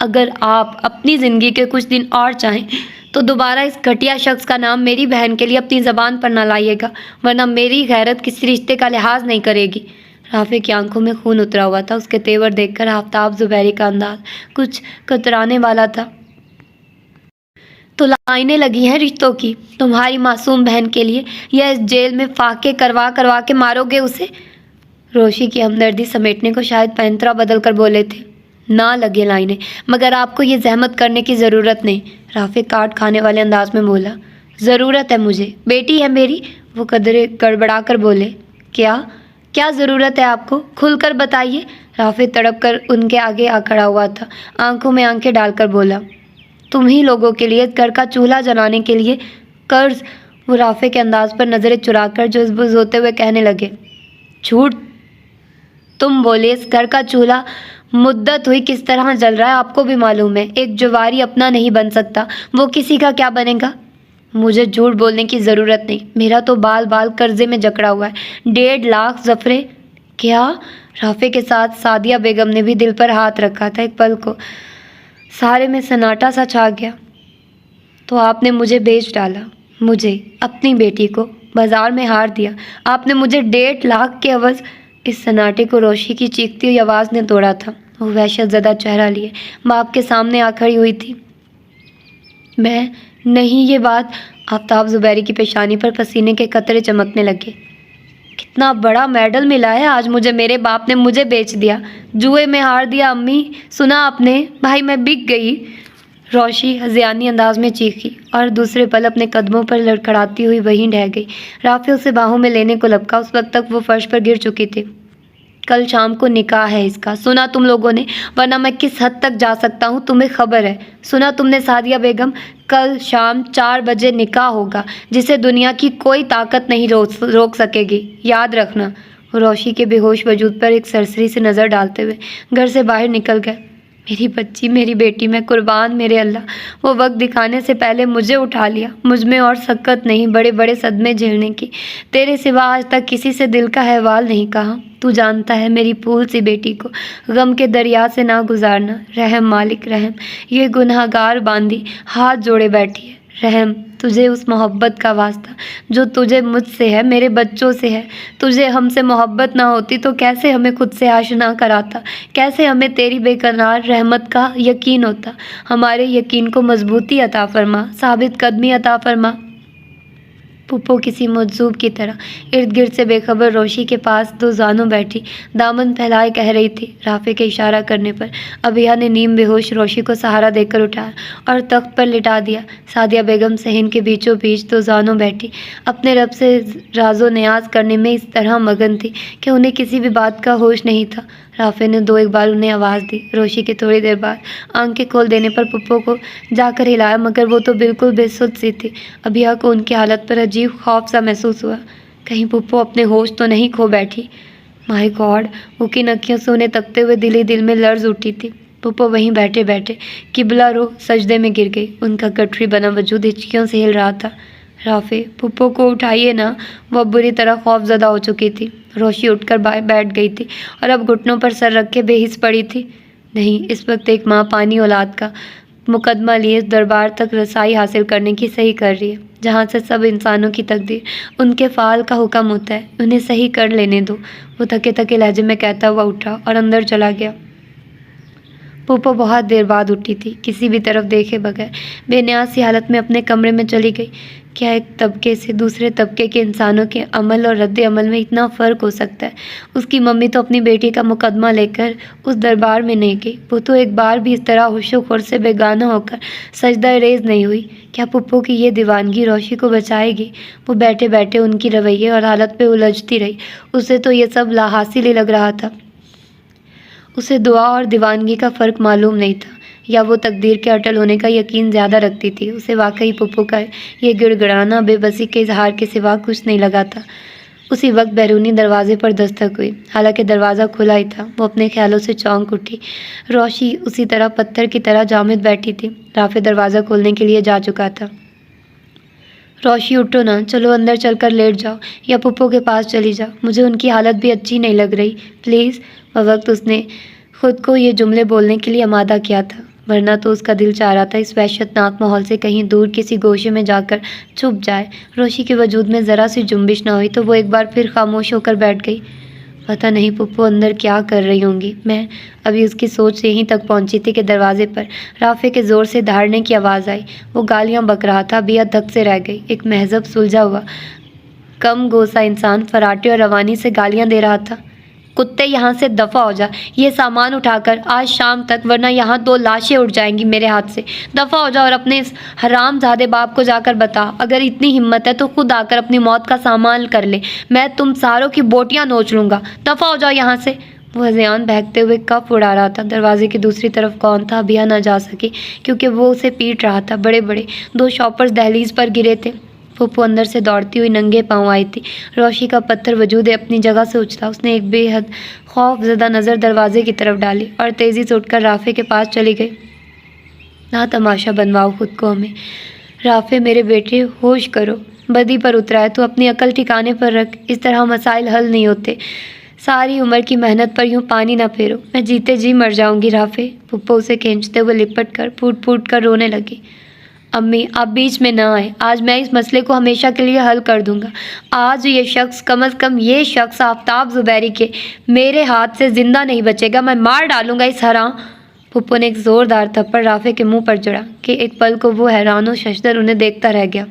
اگر آپ اپنی زندگی کے کچھ دن اور چاہیں تو دوبارہ اس گھٹیا شخص کا نام میری بہن کے لیے اپنی زبان پر نہ لائیے گا، ورنہ میری غیرت کسی رشتے کا لحاظ نہیں کرے گی۔ رافع کی آنکھوں میں خون اترا ہوا تھا۔ اس کے تیور دیکھ کر آفتاب زبیری کا انداز کچھ کترانے والا تھا۔ تو لائنیں لگی ہیں رشتوں کی تمہاری معصوم بہن کے لیے، یا اس جیل میں فاقے کروا کروا کے مارو گے اسے؟ روشی کی ہمدردی سمیٹنے کو شاید پینترا بدل کر بولے تھے، نہ لگے لائنیں، مگر آپ کو یہ زحمت کرنے کی ضرورت نہیں۔ رافع کاٹ کھانے والے انداز میں بولا، ضرورت ہے مجھے، بیٹی ہے میری۔ وہ قدرے گڑبڑا کر بولے، کیا ضرورت ہے آپ کو؟ کھل کر بتائیے۔ رافع تڑپ کر ان کے آگے آ کھڑا ہوا تھا، آنکھوں میں آنکھیں ڈال کر بولا، تم ہی لوگوں کے لیے گھر کا چولہا جلانے کے لیے قرض۔ وہ رافع کے انداز پر نظریں چرا کر جز بز ہوتے ہوئے کہنے لگے، جھوٹ تم بولے، اس گھر کا چولہا مدت ہوئی کس طرح جل رہا ہے آپ کو بھی معلوم ہے۔ ایک جواری اپنا نہیں بن سکتا، وہ کسی کا کیا بنے گا؟ مجھے جھوٹ بولنے کی ضرورت نہیں، میرا تو بال بال قرضے میں جکڑا ہوا ہے، 1.5 لاکھ زفرے۔ کیا؟ رافع کے ساتھ سعدیہ بیگم نے بھی دل پر ہاتھ رکھا تھا۔ ایک پل کو سارے میں سناٹا سا چھا گیا۔ تو آپ نے مجھے بیچ ڈالا، مجھے، اپنی بیٹی کو بازار میں ہار دیا، آپ نے مجھے 1.5 لاکھ کے عوض۔ اس سناٹے کو روشی کی چیختی ہوئی آواز نے توڑا تھا۔ وہ وحشت زدہ چہرہ لیے باپ کے سامنے آ کھڑی ہوئی تھی۔ میں نہیں، یہ بات۔ آفتاب زبیری کی پیشانی پر پسینے کے قطرے چمکنے لگے۔ کتنا بڑا میڈل ملا ہے آج مجھے، میرے باپ نے مجھے بیچ دیا، جوئے میں ہار دیا۔ امی سنا آپ نے؟ بھائی میں بک گئی، روشی ہذیانی انداز میں چیخی اور دوسرے پل اپنے قدموں پر لڑکھڑاتی ہوئی وہیں ڈھہ گئی۔ رافع اسے باہوں میں لینے کو لپکا، اس وقت تک وہ فرش پر گر چکی تھی۔ کل شام کو نکاح ہے اس کا، سنا تم لوگوں نے؟ ورنہ میں کس حد تک جا سکتا ہوں تمہیں خبر ہے؟ سنا تم نے سعدیہ بیگم؟ کل شام 4 بجے نکاح ہوگا، جسے دنیا کی کوئی طاقت نہیں روک سکے گی، یاد رکھنا۔ روشی کے بے ہوش وجود پر ایک سرسری سے نظر ڈالتے ہوئے گھر سے باہر نکل گئے۔ میری بچی، میری بیٹی، میں قربان میرے اللہ، وہ وقت دکھانے سے پہلے مجھے اٹھا لیا۔ مجھ میں اور سکت نہیں، بڑے بڑے صدمے جھیلنے کی، تیرے سوا آج تک کسی سے دل کا احوال نہیں کہا۔ تو جانتا ہے میری پھول سی بیٹی کو غم کے دریا سے نہ گزارنا۔ رحم مالک رحم، یہ گنہگار باندھی ہاتھ جوڑے بیٹھی ہے۔ رحم، تجھے اس محبت کا واسطہ جو تجھے مجھ سے ہے، میرے بچوں سے ہے۔ تجھے ہم سے محبت نہ ہوتی تو کیسے ہمیں خود سے آشنا کراتا، کیسے ہمیں تیری بے قرار رحمت کا یقین ہوتا۔ ہمارے یقین کو مضبوطی عطا فرما، ثابت قدمی عطا فرما۔ پھپھو کسی مجذوب کی طرح ارد گرد سے بے خبر روشی کے پاس 2 زانوں بیٹھی دامن پھیلائے کہہ رہی تھی۔ رافع کے اشارہ کرنے پر ابیہ نے نیم بے ہوش روشی کو سہارا دے کر اٹھایا اور تخت پر لٹا دیا۔ سعدیہ بیگم صحن کے بیچوں بیچ 2 زانوں بیٹھی اپنے رب سے راز و نیاز کرنے میں اس طرح مگن تھی کہ انہیں کسی بھی بات کا ہوش نہیں تھا۔ رافع نے 2 ایک بار انہیں آواز دی۔ روشی کے تھوڑی دیر بعد آنکھیں کھول دینے پر پھپھو کو جا کر ہلایا، مگر وہ تو بالکل بے سدھ سی تھی۔ ابیہ کو ان کی حالت پر عجیب خوف سا محسوس ہوا، کہیں پھپھو اپنے ہوش تو نہیں کھو بیٹھی۔ مائی گاڈ! وہ کن اکھیوں سے انہیں تکتے ہوئے دل ہی دل میں لرز اٹھی تھی۔ پھپھو وہیں بیٹھے بیٹھے قبلہ رو سجدے میں گر گئی۔ ان کا گٹھری بنا وجود ہچکیوں سے ہل رہا تھا۔ رافع، پھپھو کو اٹھائیے نا۔ وہ اب بری طرح خوف زدہ ہو چکی تھی۔ روشی اٹھ کر بیٹھ گئی تھی اور اب گھٹنوں پر سر رکھ کے بے حس پڑی تھی۔ نہیں، اس وقت ایک ماں پانی اولاد کا مقدمہ لیے اس دربار تک رسائی حاصل کرنے کی صحیح کر رہی ہے، جہاں سے سب انسانوں کی تقدیر ان کے فعال کا حکم ہوتا ہے۔ انہیں صحیح کر لینے دو۔ وہ تھکے تھکے لہجے میں کہتا ہوا اٹھا اور اندر چلا گیا۔ پھپھو بہت دیر بعد اٹھی تھی، کسی بھی طرف دیکھے بغیر بے نیاز سی حالت میں اپنے کمرے میں چلی گئی۔ کیا ایک طبقے سے دوسرے طبقے کے انسانوں کے عمل اور رد عمل میں اتنا فرق ہو سکتا ہے؟ اس کی ممی تو اپنی بیٹی کا مقدمہ لے کر اس دربار میں نہیں گئی، وہ تو ایک بار بھی اس طرح ہوش و خور سے بیگانہ ہو کر سجدہ ریز نہیں ہوئی۔ کیا پھپھو کی یہ دیوانگی روشی کو بچائے گی؟ وہ بیٹھے بیٹھے ان کی رویے اور حالت پہ الجھتی رہی۔ اسے تو یہ سب لا حاصل ہی لگ رہا تھا۔ اسے دعا اور دیوانگی کا فرق معلوم نہیں تھا، یا وہ تقدیر کے اٹل ہونے کا یقین زیادہ رکھتی تھی۔ اسے واقعی پھپھو کا یہ گڑ گڑانا بے بسی کے اظہار کے سوا کچھ نہیں لگا تھا۔ اسی وقت بیرونی دروازے پر دستک ہوئی، حالانکہ دروازہ کھلا ہی تھا۔ وہ اپنے خیالوں سے چونک اٹھی۔ روشی اسی طرح پتھر کی طرح جامد بیٹھی تھی۔ رافع دروازہ کھولنے کے لیے جا چکا تھا۔ روشی اٹھو نا، چلو اندر چل کر لیٹ جاؤ یا پھپھو کے پاس چلی جاؤ، مجھے ان کی حالت بھی اچھی نہیں لگ رہی، پلیز۔ وہ وقت اس نے خود کو یہ جملے بولنے کے لیے آمادہ کیا تھا، ورنہ تو اس کا دل چاہ رہا تھا اس وحشتناک ماحول سے کہیں دور کسی گوشے میں جا کر چھپ جائے۔ روشی کے وجود میں ذرا سی جنبش نہ ہوئی تو وہ ایک بار پھر خاموش ہو کر بیٹھ گئی۔ پتہ نہیں پھپھو اندر کیا کر رہی ہوں گی۔ میں ابھی اس کی سوچ یہیں تک پہنچی تھی کہ دروازے پر رافع کے زور سے دھاڑنے کی آواز آئی۔ وہ گالیاں بک رہا تھا۔ بیا دھک سے رہ گئی۔ ایک مہذب سلجھا ہوا کم گوسا انسان فراٹے اور روانی سے گالیاں دے رہا تھا۔ کتے یہاں سے دفع ہو جا، یہ سامان اٹھا کر آج شام تک، ورنہ یہاں 2 لاشیں اٹھ جائیں گی میرے ہاتھ سے۔ دفع ہو جا اور اپنے اس حرام زادے باپ کو جا کر بتا، اگر اتنی ہمت ہے تو خود آ کر اپنی موت کا سامان کر لے، میں تم ساروں کی بوٹیاں نوچ لوں گا۔ دفع ہو جاؤ یہاں سے۔ وہ ہذیان بہکتے ہوئے کف اڑا رہا تھا۔ دروازے کی دوسری طرف کون تھا؟ بیا نہ جا سکی کیونکہ وہ اسے پیٹ رہا تھا۔ بڑے بڑے 2 شاپرز دہلیز پر گرے تھے۔ پھپھو اندر سے دوڑتی ہوئی ننگے پاؤں آئی تھی۔ روشی کا پتھر وجود اپنی جگہ سے اچھلا۔ اس نے ایک بے حد خوف زدہ نظر دروازے کی طرف ڈالی اور تیزی سے اٹھ کر رافع کے پاس چلی گئی۔ نہ تماشا بنواؤ خود کو ہمیں۔ رافع میرے بیٹے ہوش کرو، بدی پر اترا ہے تو اپنی عقل ٹھکانے پر رکھ، اس طرح مسائل حل نہیں ہوتے۔ ساری عمر کی محنت پر یوں پانی نہ پھیرو، میں جیتے جی مر جاؤں گی رافع۔ پھپھو اسے کھینچتے ہوئے لپٹ کر پھوٹ پھوٹ کر رونے لگی۔ امی آپ بیچ میں نہ آئے، آج میں اس مسئلے کو ہمیشہ کے لیے حل کر دوں گا۔ آج یہ شخص، کم از کم یہ شخص آفتاب زبیری کے میرے ہاتھ سے زندہ نہیں بچے گا، میں مار ڈالوں گا اس حرام۔ پھپھو نے ایک زوردار تھپڑ رافع کے منہ پر جڑا کہ ایک پل کو وہ حیران و ششدر انہیں دیکھتا رہ گیا۔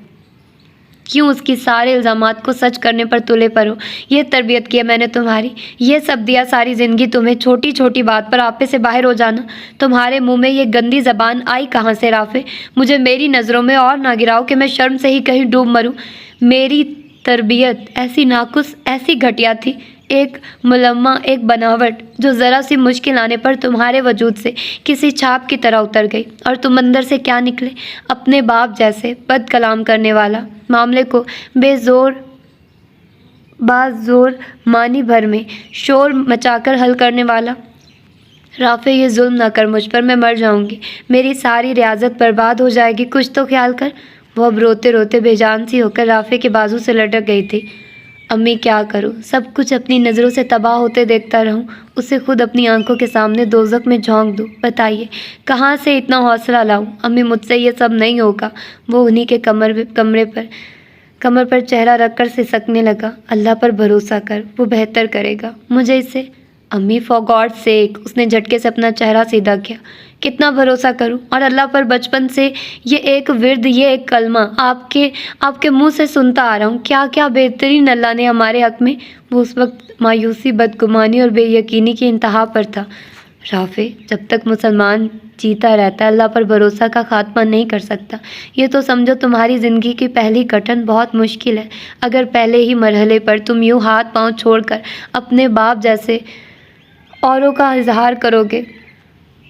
کیوں اس کی سارے الزامات کو سچ کرنے پر تلے پر ہو؟ یہ تربیت کی ہے میں نے تمہاری، یہ سب دیا ساری زندگی تمہیں، چھوٹی چھوٹی بات پر آپے سے باہر ہو جانا۔ تمہارے منہ میں یہ گندی زبان آئی کہاں سے رافع؟ مجھے میری نظروں میں اور نہ گراؤ کہ میں شرم سے ہی کہیں ڈوب مروں۔ میری تربیت ایسی ناقص، ایسی گھٹیا تھی، ایک ملمہ، ایک بناوٹ جو ذرا سی مشکل آنے پر تمہارے وجود سے کسی چھاپ کی طرح اتر گئی، اور تم اندر سے کیا نکلے؟ اپنے باپ جیسے بد کلام کرنے والا، معاملے کو بازور معنی بھر میں شور مچا کر حل کرنے والا۔ رافع یہ ظلم نہ کر مجھ پر، میں مر جاؤں گی، میری ساری ریاضت برباد ہو جائے گی، کچھ تو خیال کر۔ وہ اب روتے روتے بے جان سی ہو کر رافع کے بازو سے لٹک گئی تھی۔ امی کیا کروں؟ سب کچھ اپنی نظروں سے تباہ ہوتے دیکھتا رہوں، اسے خود اپنی آنکھوں کے سامنے دوزخ میں جھونک دوں؟ بتائیے کہاں سے اتنا حوصلہ لاؤں؟ امی مجھ سے یہ سب نہیں ہوگا۔ وہ انہی کے کمر پر چہرہ رکھ کر سسکنے لگا۔ اللہ پر بھروسہ کر، وہ بہتر کرے گا۔ مجھے اسے امی فار گاڈ سیک، اس نے جھٹکے سے اپنا چہرہ سیدھا کیا۔ کتنا بھروسہ کروں؟ اور اللہ پر بچپن سے یہ ایک ورد، یہ ایک کلمہ آپ کے منہ سے سنتا آ رہا ہوں، کیا کیا بہترین اللہ نے ہمارے حق میں۔ وہ اس وقت مایوسی، بدگمانی اور بے یقینی کی انتہا پر تھا۔ رافع جب تک مسلمان جیتا رہتا ہے اللہ پر بھروسہ کا خاتمہ نہیں کر سکتا۔ یہ تو سمجھو تمہاری زندگی کی پہلی کٹن بہت مشکل ہے۔ اگر پہلے ہی مرحلے پر تم یوں ہاتھ پاؤں چھوڑ کر اپنے باپ جیسے اوروں کا اظہار کرو گے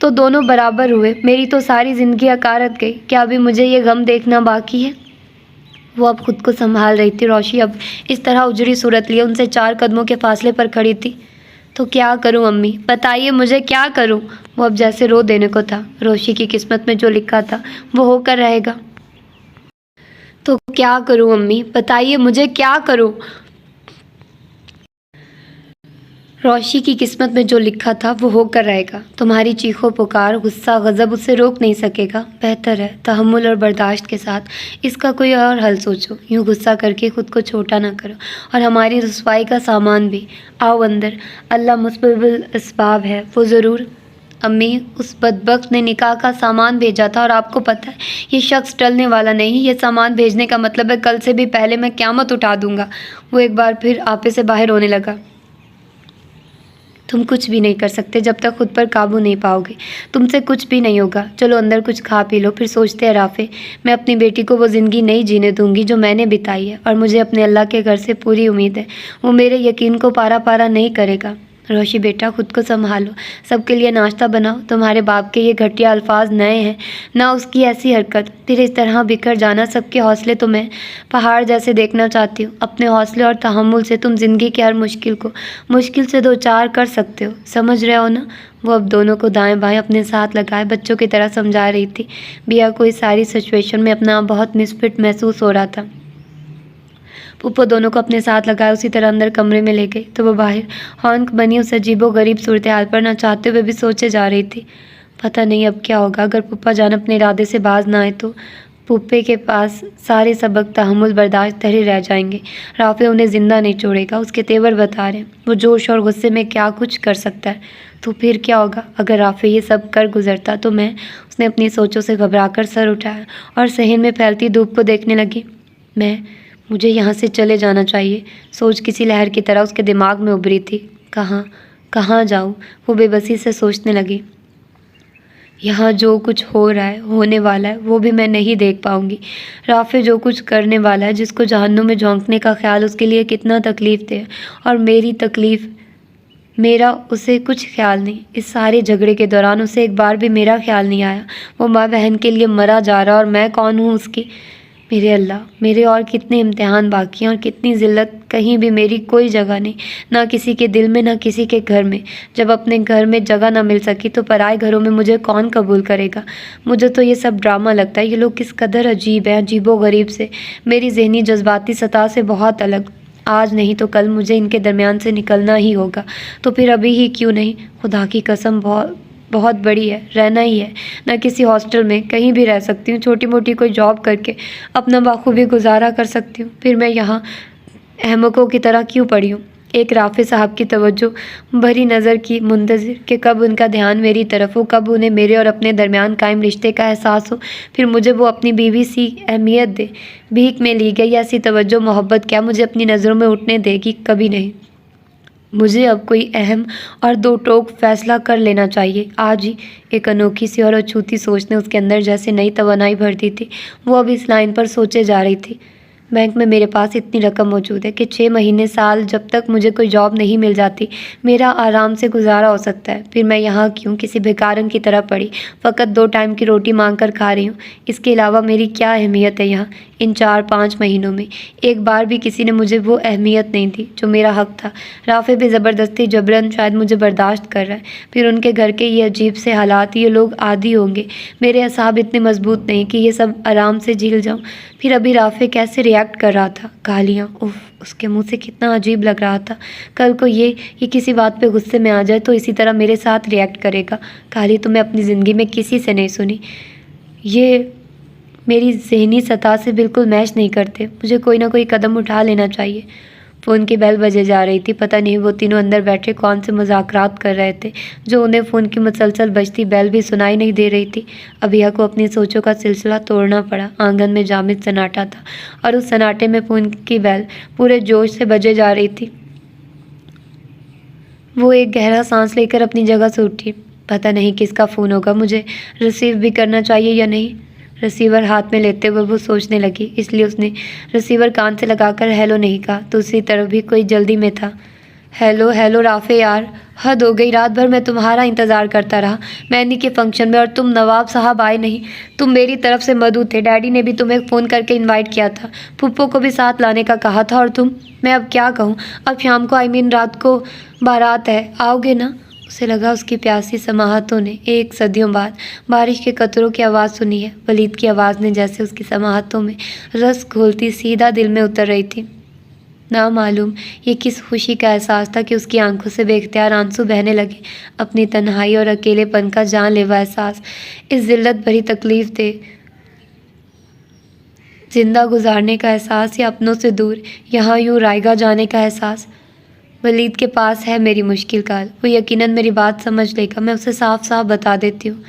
تو دونوں برابر ہوئے۔ میری تو ساری زندگی اکارت گئی، کیا ابھی مجھے یہ غم دیکھنا باقی ہے؟ وہ اب خود کو سنبھال رہی تھی۔ روشی اب اس طرح اجڑی صورت لیے ان سے 4 قدموں کے فاصلے پر کھڑی تھی۔ تو کیا کروں امی؟ بتائیے مجھے کیا کروں؟ وہ اب جیسے رو دینے کو تھا۔ روشی کی قسمت میں جو لکھا تھا وہ ہو کر رہے گا۔ تو کیا کروں امی؟ بتائیے مجھے کیا کروں؟ روشی کی قسمت میں جو لکھا تھا وہ ہو کر رہے گا۔ تمہاری چیخو پکار، غصہ، غضب اسے روک نہیں سکے گا۔ بہتر ہے تحمل اور برداشت کے ساتھ اس کا کوئی اور حل سوچو۔ یوں غصہ کر کے خود کو چھوٹا نہ کرو، اور ہماری رسوائی کا سامان بھی۔ آؤ اندر، اللہ مسبب الاسباب ہے، وہ ضرور۔ امی اس بدبخت نے نکاح کا سامان بھیجا تھا، اور آپ کو پتہ ہے یہ شخص ٹلنے والا نہیں۔ یہ سامان بھیجنے کا مطلب ہے کل سے بھی پہلے میں قیامت اٹھا دوں گا۔ وہ ایک بار پھر آپے سے باہر ہونے لگا۔ تم کچھ بھی نہیں کر سکتے جب تک خود پر قابو نہیں پاؤ گے۔ تم سے کچھ بھی نہیں ہوگا۔ چلو اندر کچھ کھا پی لو، پھر سوچتے ہیں رافع۔ میں اپنی بیٹی کو وہ زندگی نہیں جینے دوں گی جو میں نے بتائی ہے، اور مجھے اپنے اللہ کے گھر سے پوری امید ہے وہ میرے یقین کو پارا پارا نہیں کرے گا۔ روشی بیٹا خود کو سنبھالو، سب کے لیے ناشتہ بناؤ۔ تمہارے باپ کے یہ گھٹیا الفاظ نئے ہیں، نہ اس کی ایسی حرکت۔ پھر اس طرح بکھر جانا، سب کے حوصلے تو میں پہاڑ جیسے دیکھنا چاہتی ہوں۔ اپنے حوصلے اور تحمل سے تم زندگی کی ہر مشکل کو مشکل سے 2 4 کر سکتے ہو، سمجھ رہے ہو نا؟ وہ اب دونوں کو دائیں بائیں اپنے ساتھ لگائے بچوں کی طرح سمجھا رہی تھی۔ بیا کو اس ساری سچویشن میں اپنا بہت مسفٹ محسوس ہو رہا تھا۔ پھپھو دونوں کو اپنے ساتھ لگائے اسی طرح اندر کمرے میں لے گئی تو وہ باہر ہونک بنی اس عجیب و غریب صورتحال پر نہ چاہتے ہوئے بھی سوچے جا رہی تھی۔ پتہ نہیں اب کیا ہوگا اگر پپا جان اپنے ارادے سے باز نہ آئے تو۔ پھپھے کے پاس سارے سبق تحمل برداشت دھرے رہ جائیں گے۔ رافع انہیں زندہ نہیں چھوڑے گا، اس کے تیور بتا رہے ہیں۔ وہ جوش اور غصے میں کیا کچھ کر سکتا ہے، تو پھر کیا ہوگا اگر رافع یہ سب کر گزرتا تو میں؟ اس نے اپنی سوچوں سے گھبرا کر سر اٹھایا اور صحن میں پھیلتی دھوپ کو دیکھنے لگی۔ مجھے یہاں سے چلے جانا چاہیے، سوچ کسی لہر کی طرح اس کے دماغ میں ابھری تھی۔ کہاں جاؤں؟ وہ بے بسی سے سوچنے لگی۔ یہاں جو کچھ ہو رہا ہے، ہونے والا ہے، وہ بھی میں نہیں دیکھ پاؤں گی۔ رافع جو کچھ کرنے والا ہے، جس کو جہنم میں جھونکنے کا خیال اس کے لیے کتنا تکلیف دہ ہے، اور میری تکلیف، میرا اسے کچھ خیال نہیں۔ اس سارے جھگڑے کے دوران اسے ایک بار بھی میرا خیال نہیں آیا۔ وہ ماں بہن کے لیے مرا جا رہا اور میں کون ہوں اس کی؟ میرے اللہ، میرے اور کتنے امتحان باقی ہیں اور کتنی ذلت، کہیں بھی میری کوئی جگہ نہیں، نہ کسی کے دل میں، نہ کسی کے گھر میں۔ جب اپنے گھر میں جگہ نہ مل سکی تو پرائے گھروں میں مجھے کون قبول کرے گا؟ مجھے تو یہ سب ڈرامہ لگتا ہے۔ یہ لوگ کس قدر عجیب ہیں، عجیب و غریب سے، میری ذہنی جذباتی سطح سے بہت الگ۔ آج نہیں تو کل مجھے ان کے درمیان سے نکلنا ہی ہوگا، تو پھر ابھی ہی کیوں نہیں؟ خدا کی قسم بہت بڑی ہے، رہنا ہی ہے۔ نہ کسی ہاسٹل میں، کہیں بھی رہ سکتی ہوں، چھوٹی موٹی کوئی جاب کر کے اپنا بخوبی گزارا کر سکتی ہوں۔ پھر میں یہاں احمقوں کی طرح کیوں پڑی ہوں؟ ایک رافع صاحب کی توجہ بھری نظر کی منتظر کہ کب ان کا دھیان میری طرف ہو، کب انہیں میرے اور اپنے درمیان قائم رشتے کا احساس ہو، پھر مجھے وہ اپنی بیوی سی اہمیت دے۔ بھیک میں لی گئی ایسی توجہ محبت کیا مجھے اپنی نظروں میں اٹھنے دے گی؟ کبھی نہیں۔ مجھے اب کوئی اہم اور دو ٹوک فیصلہ کر لینا چاہیے، آج ہی۔ ایک انوکھی سی اور اچھوتی سوچ نے اس کے اندر جیسے نئی توانائی بھر دی تھی۔ وہ اب اس لائن پر سوچے جا رہی تھی۔ بینک میں میرے پاس اتنی رقم موجود ہے کہ 6 مہینے سال جب تک مجھے کوئی جاب نہیں مل جاتی میرا آرام سے گزارا ہو سکتا ہے۔ پھر میں یہاں کیوں کسی بھیکارن کی طرح پڑی، فقط 2 ٹائم کی روٹی مانگ کر کھا رہی ہوں؟ اس کے علاوہ میری کیا اہمیت ہے یہاں؟ ان 4-5 مہینوں میں ایک بار بھی کسی نے مجھے وہ اہمیت نہیں دی جو میرا حق تھا۔ رافع بھی زبردستی جبراً شاید مجھے برداشت کر رہا ہے۔ پھر ان کے گھر کے یہ عجیب سے حالات، یہ لوگ عادی ہوں گے، میرے اعصاب اتنے مضبوط نہیں کہ یہ سب آرام سے جھیل جاؤں۔ پھر ابھی رافع کیسے ریئیکٹ کر رہا تھا؟ گالیاں، اس کے منہ سے کتنا عجیب لگ رہا تھا۔ کل کو یہ کسی بات پہ غصے میں آ جائے تو اسی طرح میرے ساتھ ریئیکٹ کرے گا۔ گالی تو میں اپنی زندگی میں کسی سے نہیں سنی۔ یہ میری ذہنی سطح سے بالکل میچ نہیں کرتے۔ مجھے کوئی نہ کوئی قدم اٹھا لینا چاہیے۔ فون کی بیل بجے جا رہی تھی۔ پتہ نہیں وہ تینوں اندر بیٹھے کون سے مذاکرات کر رہے تھے جو انہیں فون کی مسلسل بجتی بیل بھی سنائی نہیں دے رہی تھی۔ ابیہ کو اپنی سوچوں کا سلسلہ توڑنا پڑا۔ آنگن میں جامد سناٹا تھا اور اس سناٹے میں فون کی بیل پورے جوش سے بجے جا رہی تھی۔ وہ ایک گہرا سانس لے کر اپنی جگہ سے اٹھی۔ پتہ نہیں کس کا فون ہوگا، مجھے ریسیو بھی کرنا چاہیے یا نہیں؟ ریسیور ہاتھ میں لیتے ہوئے وہ سوچنے لگی، اس لیے اس نے ریسیور کان سے لگا کر ہیلو نہیں کہا۔ دوسری طرف بھی کوئی جلدی میں تھا۔ ہیلو رافع یار، حد ہو گئی، رات بھر میں تمہارا انتظار کرتا رہا مہندی کے فنکشن میں اور تم نواب صاحب آئے نہیں۔ تم میری طرف سے مدعو تھے، ڈیڈی نے بھی تمہیں فون کر کے انوائٹ کیا تھا، پھپھو کو بھی ساتھ لانے کا کہا تھا، اور تم، میں اب کیا کہوں؟ اب شام کو رات کو بارات ہے، آؤ گے نا؟ اسے لگا اس کی پیاسی سماحتوں نے ایک صدیوں بعد بارش کے قطروں کی آواز سنی ہے۔ ولید کی آواز نے جیسے اس کی سماحتوں میں رس گھولتی سیدھا دل میں اتر رہی تھی۔ نامعلوم یہ کس خوشی کا احساس تھا کہ اس کی آنکھوں سے بے اختیار آنسو بہنے لگے۔ اپنی تنہائی اور اکیلے پن کا جان لیوا احساس، اس ذلت بھری تکلیف دہ زندہ گزارنے کا احساس، یا اپنوں سے دور یہاں یوں رائیگاں جانے کا احساس۔ ولید کے پاس ہے میری مشکل کال، وہ یقیناً میری بات سمجھ لے گا۔ میں اسے صاف صاف بتا دیتی ہوں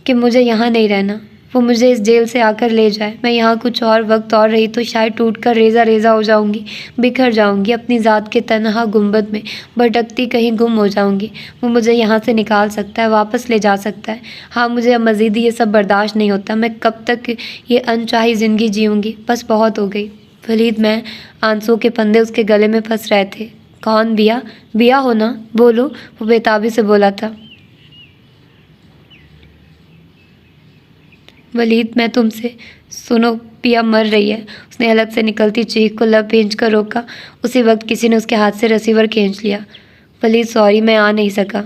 کہ مجھے یہاں نہیں رہنا، وہ مجھے اس جیل سے آ کر لے جائے۔ میں یہاں کچھ اور وقت اور رہی تو شاید ٹوٹ کر ریزہ ہو جاؤں گی، بکھر جاؤں گی، اپنی ذات کے تنہا گنبد میں بھٹکتی کہیں گم ہو جاؤں گی۔ وہ مجھے یہاں سے نکال سکتا ہے، واپس لے جا سکتا ہے۔ ہاں، مجھے اب مزید یہ سب برداشت نہیں ہوتا۔ میں کب تک یہ انچاہی زندگی جیوں گی؟ بس بہت ہو گئی۔ ولید، میں، آنسوؤں کے پھندے اس کے گلے میں پھنس رہے تھے۔ کون؟ بیا ہو نا، بولو، وہ بےتابی سے بولا تھا۔ ولید، میں تم سے، سنو، پیا مر رہی ہے۔ اس نے حلق سے نکلتی چیخ کو لب بھینچ کر روکا۔ اسی وقت کسی نے اس کے ہاتھ سے ریسیور کھینچ لیا۔ ولید، سوری، میں آ نہیں سکا۔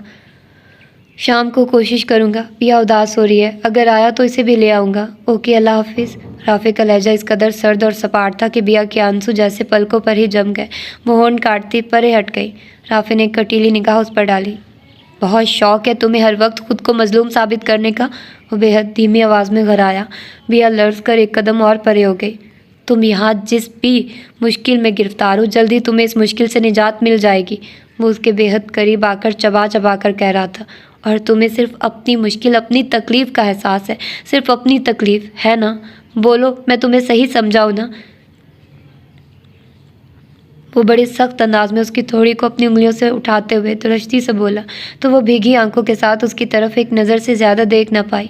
شام کو کوشش کروں گا۔ پیا اداس ہو رہی ہے، اگر آیا تو اسے بھی لے آؤں گا۔ اوکے، اللہ حافظ۔ رافع کا لہجہ اس قدر سرد اور سپاٹ تھا کہ بیا کے آنسو جیسے پلکوں پر ہی جم گئے۔ وہ ہونٹ کاٹتی پرے ہٹ گئی۔ رافع نے ایک کٹیلی نگاہ اس پر ڈالی۔ بہت شوق ہے تمہیں ہر وقت خود کو مظلوم ثابت کرنے کا۔ وہ بے حد دھیمی آواز میں گھرایا۔ بیا لرز کر ایک قدم اور پرے ہو گئی۔ تم یہاں جس بھی مشکل میں گرفتار ہو، جلدی تمہیں اس مشکل سے نجات مل جائے گی۔ وہ اس کے بے حد قریب آ کر چبا چبا کر کہہ رہا تھا۔ اور تمہیں صرف اپنی مشکل، اپنی تکلیف کا احساس ہے، صرف اپنی تکلیف ہے نا؟ بولو، میں تمہیں صحیح سمجھاؤں نا؟ وہ بڑے سخت انداز میں اس کی تھوڑی کو اپنی انگلیوں سے اٹھاتے ہوئے درشتی سے بولا تو وہ بھیگی آنکھوں کے ساتھ اس کی طرف ایک نظر سے زیادہ دیکھ نہ پائی۔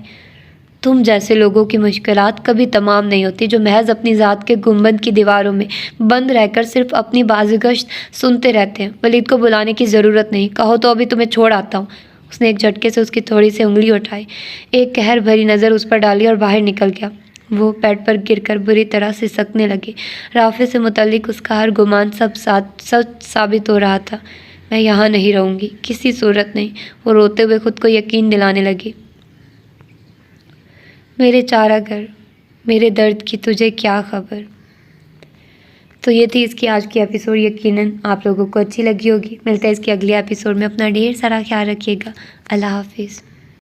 تم جیسے لوگوں کی مشکلات کبھی تمام نہیں ہوتی، جو محض اپنی ذات کے گنبد کی دیواروں میں بند رہ کر صرف اپنی بازگشت سنتے رہتے ہیں۔ ولید کو بلانے کی ضرورت نہیں، کہو تو ابھی تمہیں چھوڑ آتا ہوں۔ اس نے ایک جھٹکے سے اس کی تھوڑی سے انگلی اٹھائی، ایک قہر بھری نظر اس پر ڈالی اور باہر نکل گیا۔ وہ بیڈ پر گر کر بری طرح سے سکنے لگی۔ رافع سے متعلق اس کا ہر گمان سچ ثابت ہو رہا تھا۔ میں یہاں نہیں رہوں گی، کسی صورت نہیں۔ وہ روتے ہوئے خود کو یقین دلانے لگی۔ میرے چارہ گر، میرے درد کی تجھے کیا خبر۔ تو یہ تھی اس کی آج کی ایپیسوڈ۔ یقیناً آپ لوگوں کو اچھی لگی ہوگی۔ ملتا ہے اس کی اگلی ایپیسوڈ میں۔ اپنا ڈھیر سارا خیال رکھیے گا۔ اللہ حافظ۔